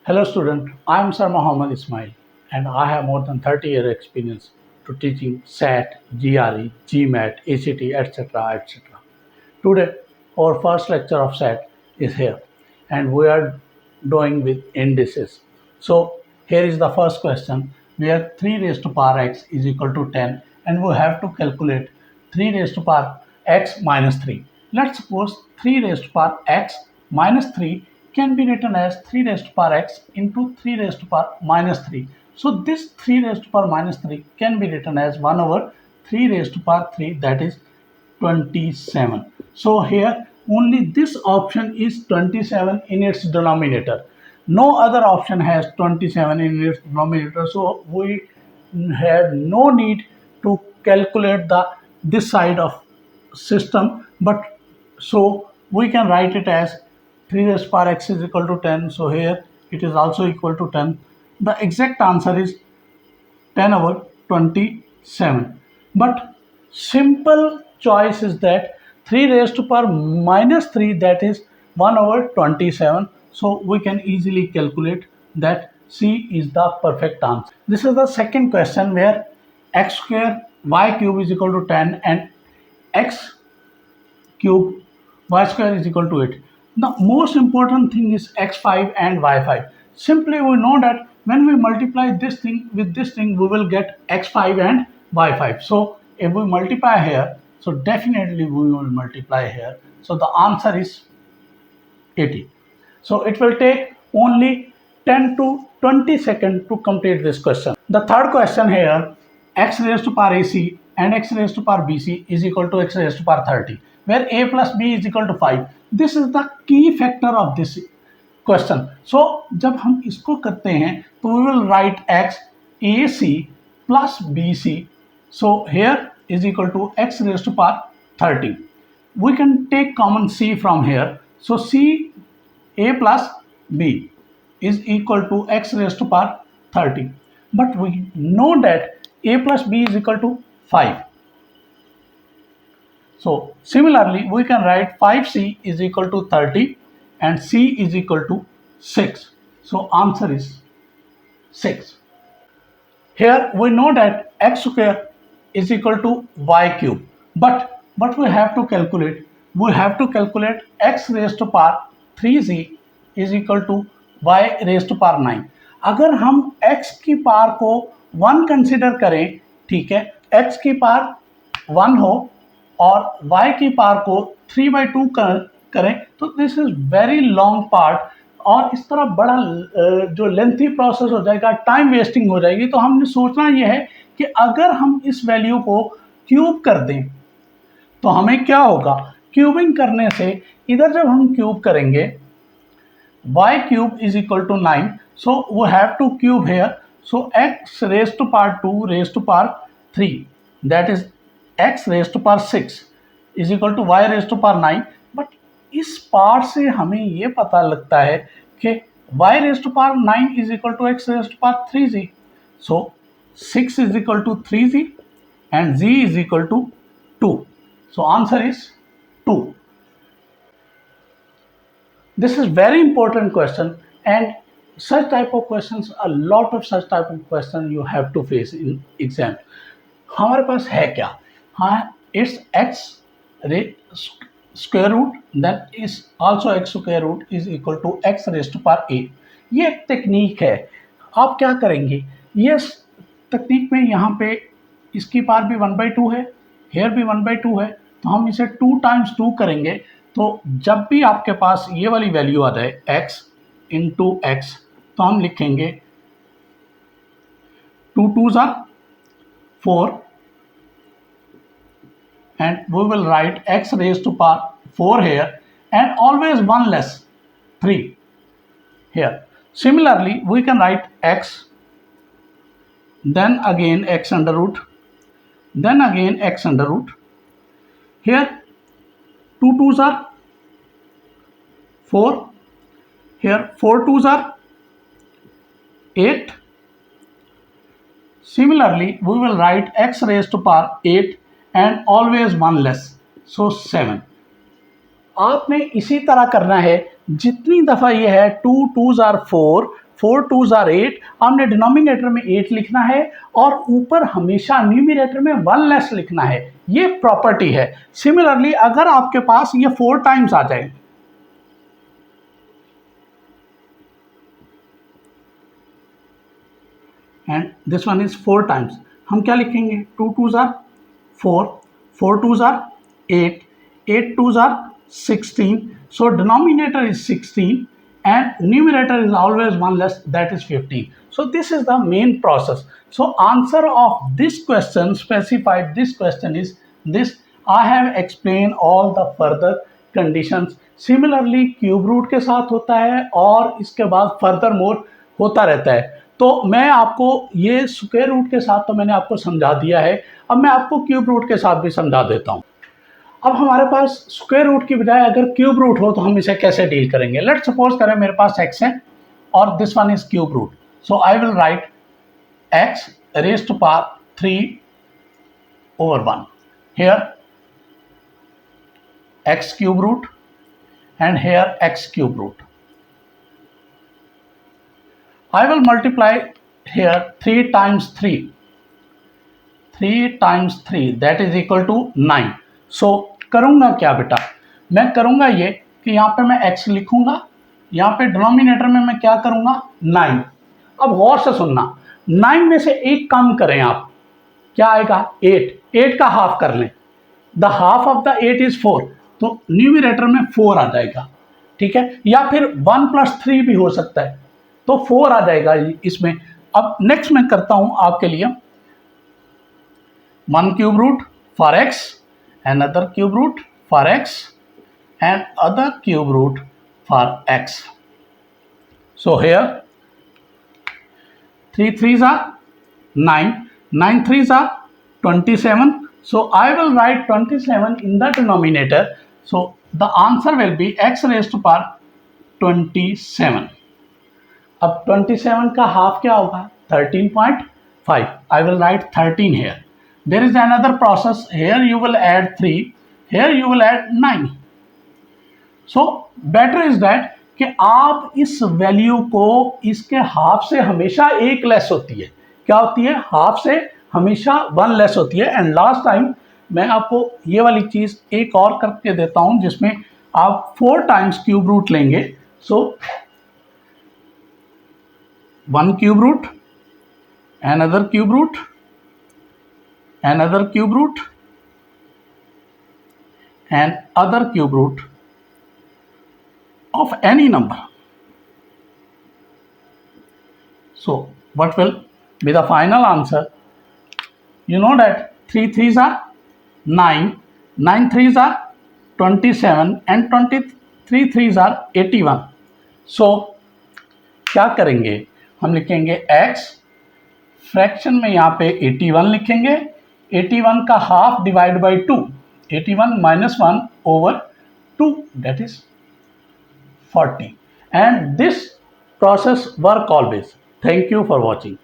Hello student, I am Sir Mohammed Ismail and I have more than 30-year experience to teaching SAT, GRE, GMAT, ACT, etc. etc. Today our first lecture of SAT is here and we are doing with indices. So here is the first question where 3 raised to power x is equal to 10 and we have to calculate 3 raised to power x minus 3. Let's suppose 3 raised to power x minus 3 can be written as 3 raised to power x into 3 raised to power minus 3. So this 3 raised to power minus 3 can be written as 1 over 3 raised to power 3, that is 27. So here only this option is 27 in its denominator. No other option has 27 in its denominator. So we had no need to calculate this side of system, but so we can write it as 3 raised to power x is equal to 10. So here it is also equal to 10. The exact answer is 10 over 27. But simple choice is that 3 raised to power minus 3, that is 1 over 27. So we can easily calculate that C is the perfect answer. This is the second question where x square y cube is equal to 10 and x cube y square is equal to 8. The most important thing is x5 and y5. Simply we know that when we multiply this thing with this thing, we will get x5 and y5. So if we multiply here, so definitely we will multiply here. So the answer is 80. So it will take only 10 to 20 seconds to complete this question. The third question here, x raised to power AC and x raised to power BC is equal to x raised to power 30, where a plus b is equal to 5. This is the key factor of this question. So जब हम इसको करते हैं तो we will write x AC plus BC. So here is equal to x raised to power 30. We can take common c from here. So c a plus b is equal to x raised to power 30. But we know that a plus b is equal to 5. So similarly, we can write 5c is equal to 30 and c is equal to 6. So answer is 6. Here we know that x square is equal to y cube. But we have to calculate. We have to calculate x raised to power 3z is equal to y raised to power 9. अगर हम x की power को 1 consider करें, ठीक है, x की power 1 हो और y की पावर को 3/2 करें तो this is very long part और इस तरह बड़ा जो लेंथी प्रोसेस हो जाएगा, टाइम वेस्टिंग हो जाएगी. तो हमने सोचना यह है कि अगर हम इस वैल्यू को क्यूब कर दें तो हमें क्या होगा. क्यूबिंग करने से इधर जब हम क्यूब करेंगे y cube is equal to 9. So we have to cube here. So x raised to power 2 raised to power 3, that is x raised to power 6 is equal to y raised to power 9. But इस part से हमें ये पता लगता है कि y raised to power 9 is equal to x raised to power 3z. So 6 is equal to 3z and z is equal to 2. So answer is 2. This is very important question and such type of questions, a lot of such type of questions you have to face in exam. हमारे पास है क्या. हाँ, it's x square root then is also x square root is equal to x raised to power a. ये एक technique है. आप क्या करेंगे, ये तकनीक में यहाँ पे इसकी पावर भी 1/2 है, हेयर भी 1/2 है, तो हम इसे 2 times 2 करेंगे. तो जब भी आपके पास ये वाली वैल्यू आ जाए x इंटू एक्स तो हम लिखेंगे 2 2s are 4 and we will write x raised to power 4 here and always 1 less 3 here. Similarly, we can write x, then again x under root, then again x under root. Here 2 2s are 4. Here 4 2s are 8. Similarly, we will write x raised to power 8 and always 1 less. So 7. आपने इसी तरह करना है. जितनी दफ़ा ये है 2 2s are 4 4 2s are 8, हमने डिनोमिनेटर में 8 लिखना है और ऊपर हमेशा न्यूमरेटर में 1 लेस लिखना है। ये प्रॉपर्टी है। सिमिलरली अगर आपके पास ये 4 टाइम्स आ जाए, and this one is 4 times, हम क्या लिखेंगे? 2 2s are 4, 4 2s are 8, 8 2s are 16, so denominator is 16 and numerator is always 1 less, that is 15. So this is the main process. So answer of this question, specified this question is this. I have explained all the further conditions. Similarly cube root के साथ होता है और इसके बाद further more होता रहता है। तो मैं आपको ये स्क्वायर रूट के साथ तो मैंने आपको समझा दिया है, अब मैं आपको क्यूब रूट के साथ भी समझा देता हूँ। अब हमारे पास स्क्वायर रूट की बजाय अगर क्यूब रूट हो तो हम इसे कैसे डील करेंगे? लेट्स सपोज करें मेरे पास x है और this one is cube root, so I will write x raise to power 3/1 here x cube root and here x cube root. I will multiply here 3 times 3. 3 times 3 that is equal to 9. So करूँगा क्या बेटा? मैं करूँगा ये कि यहाँ पे मैं x लिखूँगा, यहाँ पे डिनोमिनेटर में मैं क्या करूँगा? 9. अब गौर से सुनना, 9 में से एक काम करें आप, क्या आएगा? 8. 8 का हाफ कर लें, the half of the 8 is 4, तो न्यूमरेटर में 4 आ जाएगा, ठीक है? या फिर 1 + 3 भी हो सकता है, तो 4 आ जाएगा इसमें। अब नेक्स्ट मैं करता हूं आपके लिए 1 cube root for x, another cube root for x and other cube root for x. So here 3 3s are 9, 9 3s are 27. So I will write 27 in the denominator. So the answer will be x raised to power 27. अब 27 का half क्या होगा? 13.5. I will write 13 here. There is another process. Here you will add 3. Here you will add 9. So better is that कि आप इस value को इसके half से हमेशा एक लेस होती है। क्या होती है? हाफ से हमेशा 1 लेस होती है। एंड लास्ट टाइम मैं आपको ये वाली चीज़ एक और करके देता हूँ जिसमें आप 4 टाइम्स क्यूब रूट लेंगे। So 1 cube root, another cube root, another cube root and other cube root of any number. So what will be the final answer? You know that 3 3s are 9, 9 3s are 27 and 23 3s are 81. So क्या करेंगे? हम लिखेंगे x, fraction में यहाँ पे 81 लिखेंगे, 81 का half divide by 2, 81 - 1 over 2, that is 40. And this process work always. Thank you for watching.